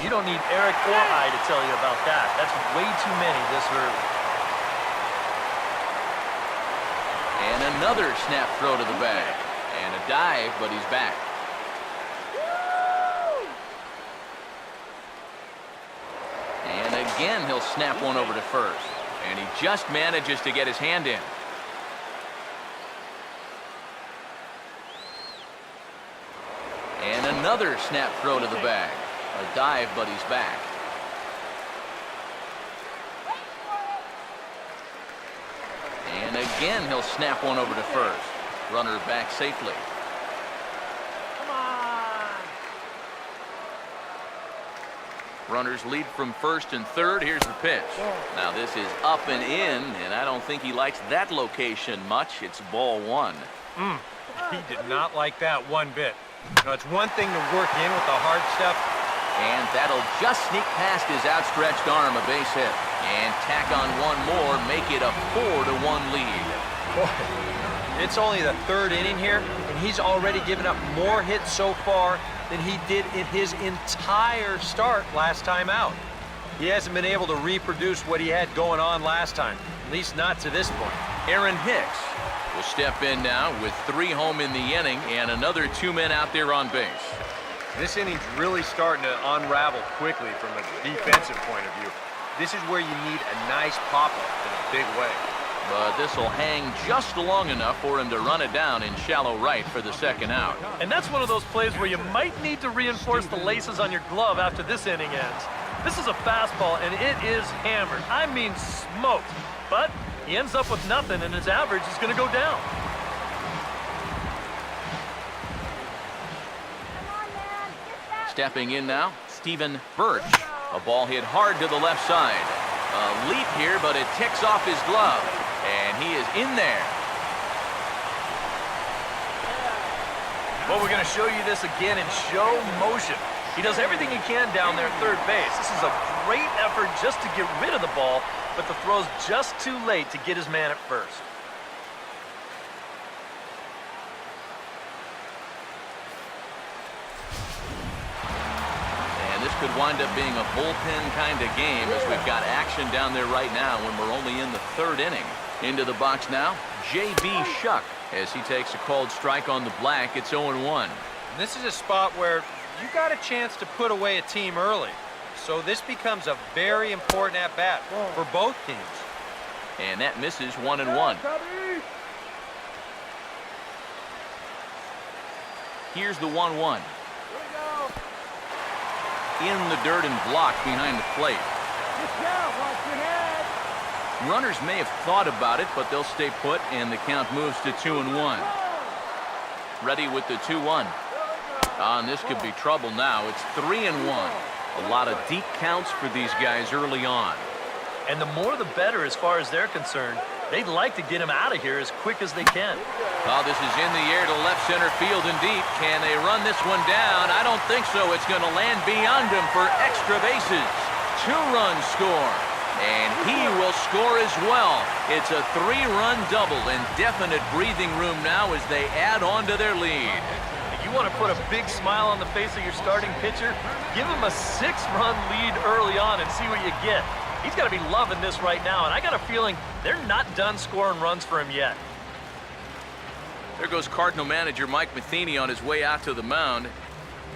You don't need Eric or I to tell you about that. That's way too many this early. And another snap throw to the bag. And a dive, but he's back. And again, he'll snap one over to first. And he just manages to get his hand in. And another snap throw to the bag. A dive, but he's back. And again, he'll snap one over to first. Runner back safely. Come on. Runners lead from first and third. Here's the pitch. Now this is up and in, and I don't think he likes that location much. It's ball one. He did not like that one bit. You know, it's one thing to work in with the hard stuff. And that'll just sneak past his outstretched arm, a base hit. And tack on one more, make it a 4-1 lead. Boy, it's only the third inning here, and he's already given up more hits so far than he did in his entire start last time out. He hasn't been able to reproduce what he had going on last time, at least not to this point. Aaron Hicks will step in now with 3 home in the inning and another 2 men out there on base. This inning's really starting to unravel quickly from a defensive point of view. This is where you need a nice pop-up in a big way. But this will hang just long enough for him to run it down in shallow right for the second out. And that's one of those plays where you might need to reinforce the laces on your glove after this inning ends. This is a fastball, and it is hammered. I mean smoked. But he ends up with nothing, and his average is going to go down. Stepping in now, Stephen Birch. A ball hit hard to the left side. A leap here, but it ticks off his glove. And he is in there. Well, we're going to show you this again in show motion. He does everything he can down there at third base. This is a great effort just to get rid of the ball, but the throw's just too late to get his man at first. Could wind up being a bullpen kind of game as we've got action down there right now when we're only in the third inning. Into the box now, J.B. Shuck as he takes a called strike on the black. It's 0-1. This is a spot where you got a chance to put away a team early. So this becomes a very important at-bat for both teams. And that misses 1-1. Here's the 1-1. In the dirt and blocked behind the plate. Runners may have thought about it, but they'll stay put, and the count moves to 2-1. Ready with the 2-1. And this could be trouble now. It's 3-1. A lot of deep counts for these guys early on. And the more the better as far as they're concerned. They'd like to get him out of here as quick as they can. Oh, this is in the air to left center field and deep. Can they run this one down? I don't think so. It's going to land beyond him for extra bases. 2-run score. And he will score as well. It's a 3-run double and definite breathing room now as they add on to their lead. If you want to put a big smile on the face of your starting pitcher, give him a 6-run lead early on and see what you get. He's got to be loving this right now, and I got a feeling they're not done scoring runs for him yet. There goes Cardinal manager Mike Matheny on his way out to the mound,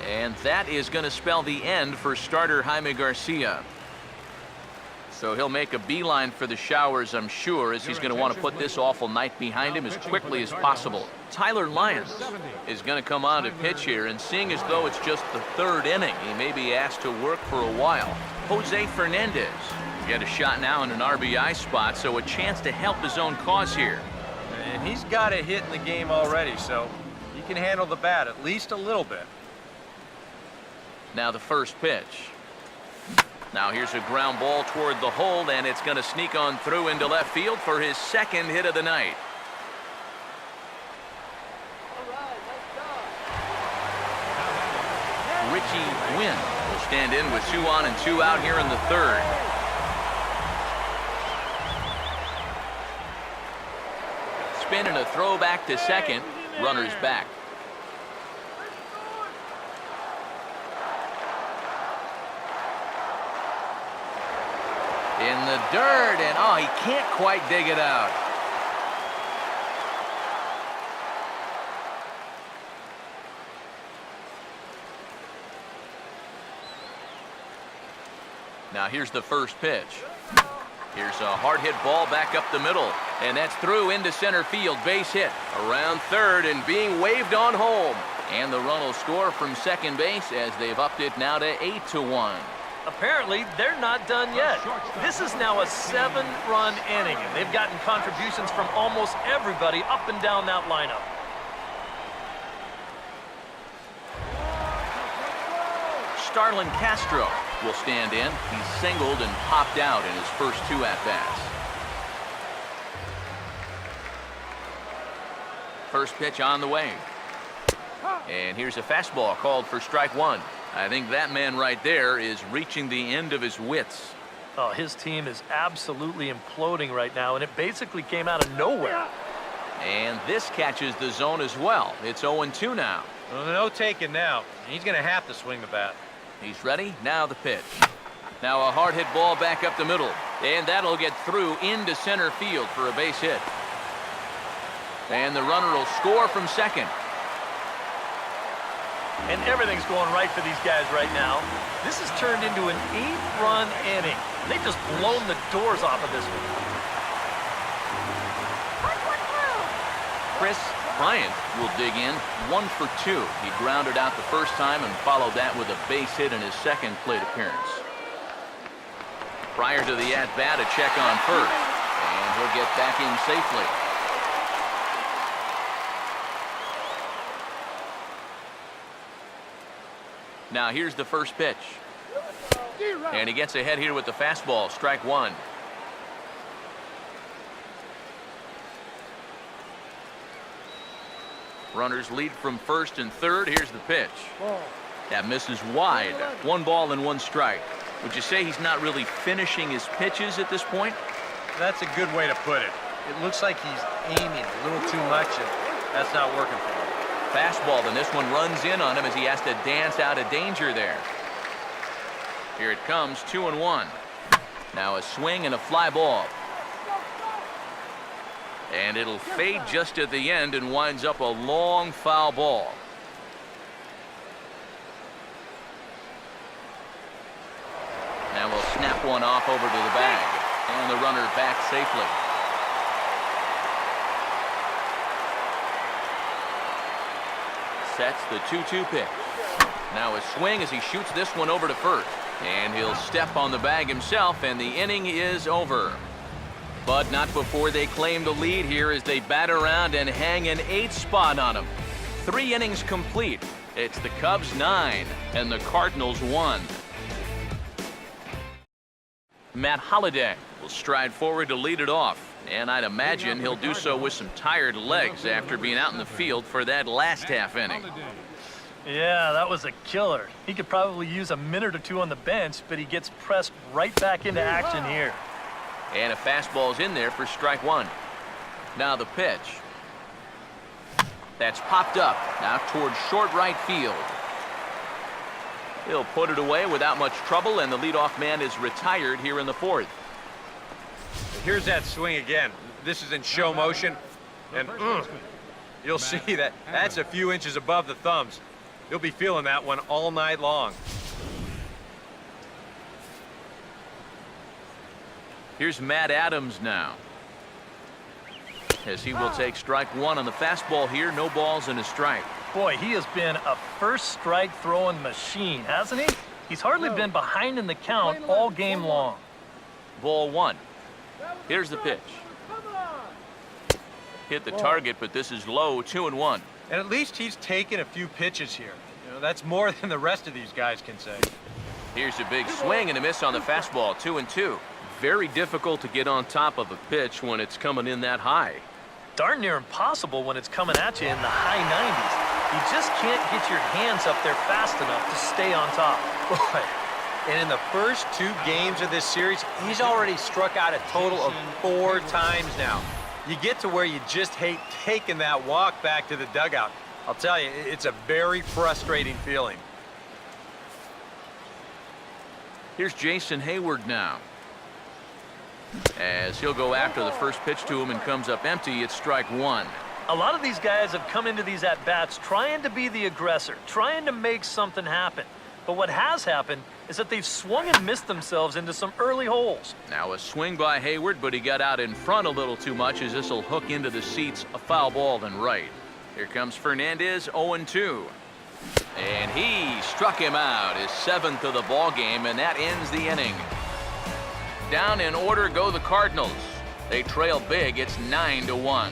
and that is going to spell the end for starter Jaime Garcia. So he'll make a beeline for the showers, I'm sure, as he's going to want to put this awful night behind him as quickly as possible. Tyler Lyons is going to come on to pitch here, and seeing as though it's just the third inning, he may be asked to work for a while. Jose Fernandez get a shot now in an RBI spot, so a chance to help his own cause here. And he's got a hit in the game already, so he can handle the bat at least a little bit. Now the first pitch. Now here's a ground ball toward the hole, and it's going to sneak on through into left field for his second hit of the night. Richie Gwynn will stand in with 2 on and 2 out here in the third. Spin and a throw back to second. Runners back. in the dirt, and oh, he can't quite dig it out. Now here's the first pitch. Here's a hard hit ball back up the middle, and that's through into center field. Base hit around third and being waved on home. And the run will score from second base as they've upped it now to 8-1. Apparently, they're not done yet. This is now a 7-run inning, and they've gotten contributions from almost everybody up and down that lineup. Starlin Castro will stand in. He's singled and popped out in his first 2 at-bats. First pitch on the way. And here's a fastball called for strike 1. I think that man right there is reaching the end of his wits. Oh, his team is absolutely imploding right now, and it basically came out of nowhere. And this catches the zone as well. It's 0-2 now. Well, no taking now. He's going to have to swing the bat. He's ready. Now the pitch. Now a hard hit ball back up the middle. And that'll get through into center field for a base hit. And the runner will score from second. And everything's going right for these guys right now. This has turned into an 8-run inning. They've just blown the doors off of this one. Chris Bryant will dig in 1 for 2. He grounded out the first time and followed that with a base hit in his second plate appearance. Prior to the at-bat, a check on first. And he'll get back in safely. Now here's the first pitch. And he gets ahead here with the fastball, strike 1. Runners lead from first and third. Here's the pitch. That misses wide. 1 ball and 1 strike. Would you say he's not really finishing his pitches at this point? That's a good way to put it. It looks like he's aiming a little too much, and that's not working for him. Fastball, then this one runs in on him as he has to dance out of danger there. Here it comes, 2-1. Now a swing and a fly ball. And it'll fade just at the end and winds up a long foul ball. And we'll snap one off over to the bag. And the runner back safely. Sets the 2-2 pitch. Now a swing as he shoots this one over to first. And he'll step on the bag himself, and the inning is over. But not before they claim the lead here as they bat around and hang an 8th spot on him. 3 innings complete. It's the Cubs 9 and the Cardinals 1. Matt Holliday will stride forward to lead it off. And I'd imagine he'll do so with some tired legs after being out in the field for that last half inning. Yeah, that was a killer. He could probably use a minute or 2 on the bench, but he gets pressed right back into action here. And a fastball's in there for strike 1. Now the pitch. That's popped up now towards short right field. He'll put it away without much trouble, and the leadoff man is retired here in the 4th. Here's that swing again. This is in show motion, and you'll see that that's a few inches above the thumbs. You'll be feeling that one all night long. Here's Matt Adams now, as he will take strike 1 on the fastball here. No balls and a strike. Boy, he has been a first strike throwing machine, hasn't he? He's hardly been behind in the count all game long. Ball 1. Here's the pitch. Hit the target, but this is low, 2-1. And at least he's taken a few pitches here. You know, that's more than the rest of these guys can say. Here's a big swing and a miss on the fastball, 2-2. Very difficult to get on top of a pitch when it's coming in that high. Darn near impossible when it's coming at you in the high 90s. You just can't get your hands up there fast enough to stay on top. Boy. And in the first 2 games of this series, he's already struck out a total of 4 times now. You get to where you just hate taking that walk back to the dugout. I'll tell you, it's a very frustrating feeling. Here's Jason Hayward now. As he'll go after the first pitch to him and comes up empty, it's strike one. A lot of these guys have come into these at-bats trying to be the aggressor, trying to make something happen. But what has happened is that they've swung and missed themselves into some early holes. Now a swing by Hayward, but he got out in front a little too much as this will hook into the seats. A foul ball then right. Here comes Fernandez, 0-2. And he struck him out, his 7th of the ball game, and that ends the inning. Down in order go the Cardinals. They trail big. It's 9-1.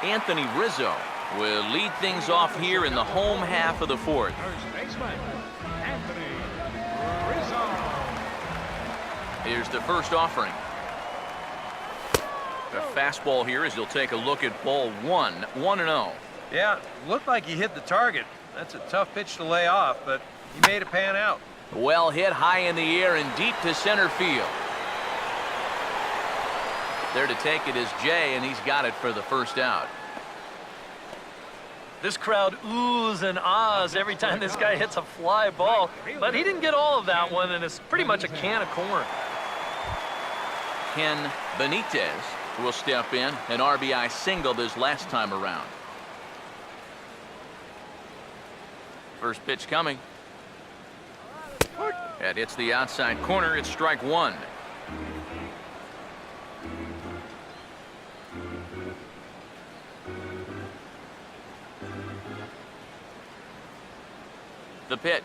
Anthony Rizzo will lead things off here in the home half of the fourth. First baseman, Anthony Rizzo. Here's the first offering. A fastball here as he'll take a look at ball one. 1-0. Yeah, looked like he hit the target. That's a tough pitch to lay off, but he made it pan out. Well hit high in the air and deep to center field. There to take it is Jay, and he's got it for the first out. This crowd oohs and ahs every time this guy hits a fly ball, but he didn't get all of that one, and it's pretty much a can of corn. Ken Benitez will step in. An RBI single this last time around. First pitch coming. That hits the outside corner. It's strike one. The pitch.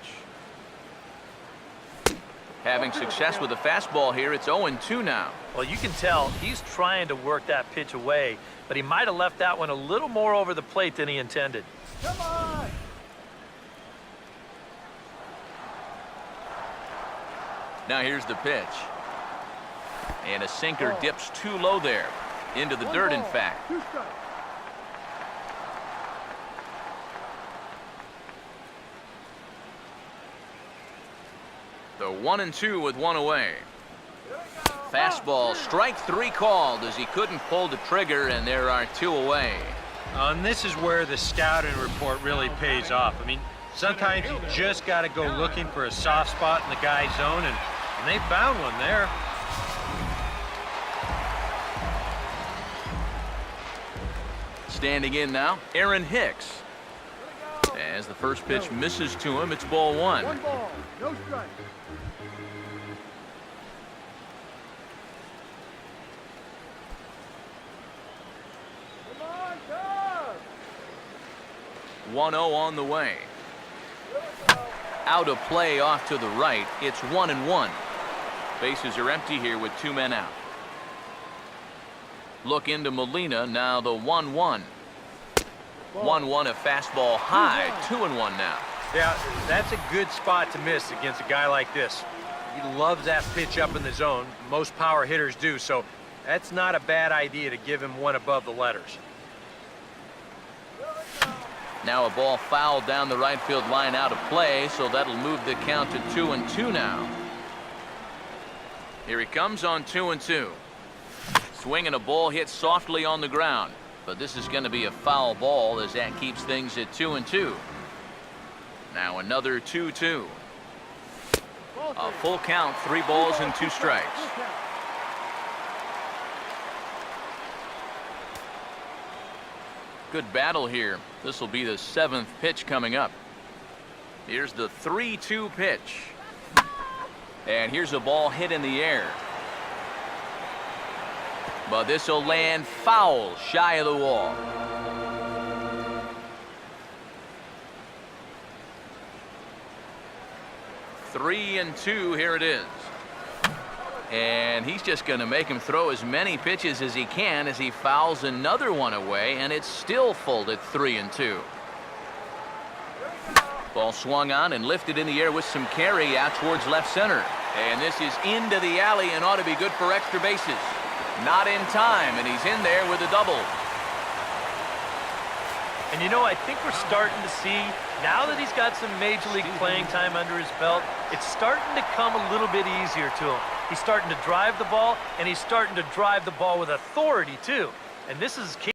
Having success with the fastball here, it's 0-2 now. Well, you can tell he's trying to work that pitch away, but he might have left that one a little more over the plate than he intended. Come on. Now here's the pitch. And a sinker dips too low there. Into the dirt, in fact. 2 strikes. The 1-2 with one away. Fastball, strike three called as he couldn't pull the trigger, and there are two away. And this is where the scouting report really pays off. I mean, sometimes you just got to go looking for a soft spot in the guy's zone, and they found one there. Standing in now, Aaron Hicks. As the first pitch misses to him, it's ball one. 1 ball, no strike. Come on, Cubs. 1-0 on the way. Out of play off to the right. It's 1-1. Bases are empty here with 2 men out. Look into Molina, now the 1-1. 1-1, a fastball high, 2-1 now. Yeah, that's a good spot to miss against a guy like this. He loves that pitch up in the zone. Most power hitters do, so that's not a bad idea to give him one above the letters. Now a ball fouled down the right field line out of play, so that'll move the count to 2-2 now. Here he comes on 2-2. Swinging a ball hit softly on the ground. But this is going to be a foul ball as that keeps things at 2-2. Now another 2-2. A full count, 3 balls and 2 strikes. Good battle here. This will be the 7th pitch coming up. Here's the 3-2 pitch. And here's a ball hit in the air. But this will land foul, shy of the wall. Three and 2, here it is. And he's just going to make him throw as many pitches as he can as he fouls another one away, and it's still folded 3-2. Ball swung on and lifted in the air with some carry out towards left center. And this is into the alley and ought to be good for extra bases. Not in time, and he's in there with a double. And you know, I think we're starting to see, now that he's got some major league playing time under his belt, it's starting to come a little bit easier to him. He's starting to drive the ball, and he's starting to drive the ball with authority, too. And this is key.